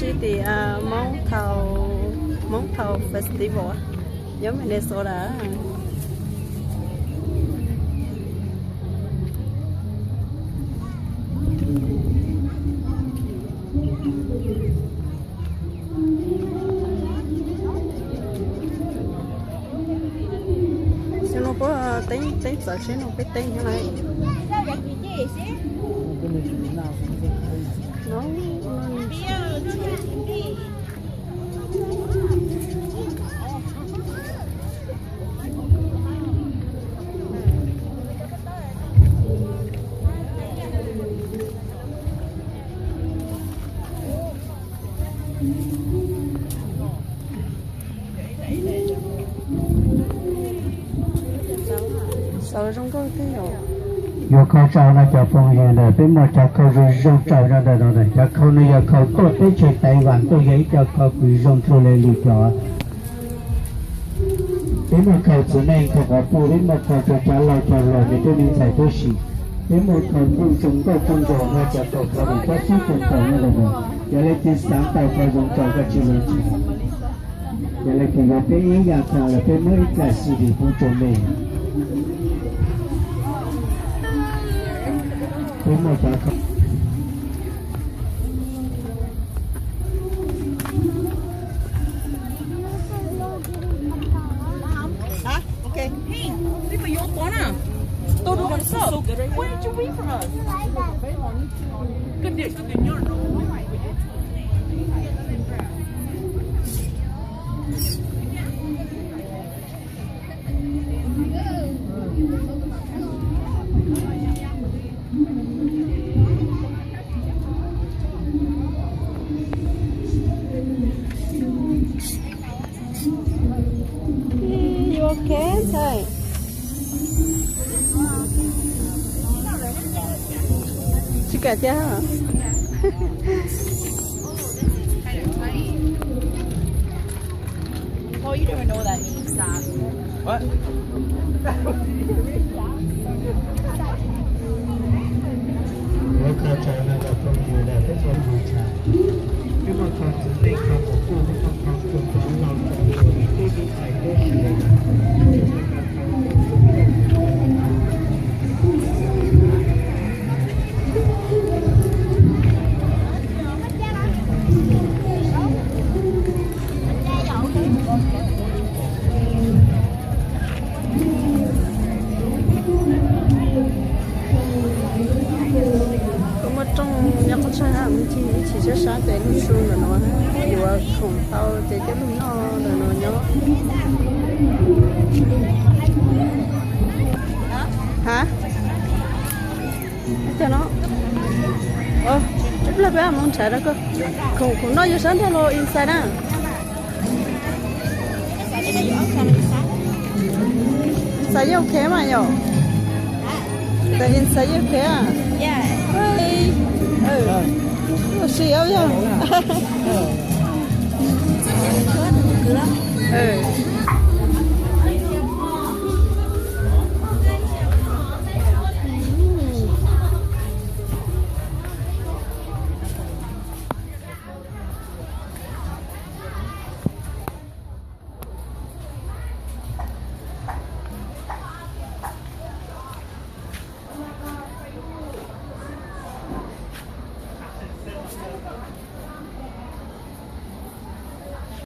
City món thầu festival giống Minnesota. Xin nó có tính sợ xin nó biết tính như này. Nó sợ trong có cái nào有口罩那叫风险的，别莫叫口用罩上的东西，叫口那要口多得去台湾，都也叫口不用出来里头。别莫口只能口个不，别莫口就叫老，你对你才都是。别莫口不中国那叫口可能不是中国那个的，原来第三代口用罩个只能去。原来这个别一样口了，别莫一个是的不中的。Huh? Okay. Hey, leave a your phone now. Don't do what's up. So good. Where did you wait for us? Good day. You're no. Okay thôi. Chị cả cha hả? Oh, you don't know that means that. What? Look at China, the from you, that is what we try. People come to think of có một trong nhà con trai hàng chỉ sẽ sáng tới lúc xuân là nó dù không tao để cho lúc nó là nó nhớ hả cho nó chút là bé muốn chạy đó cơ không nói cho sáng theo lo inside đó inside ok mà nhở tại inside ok à Yeah. xíu chứ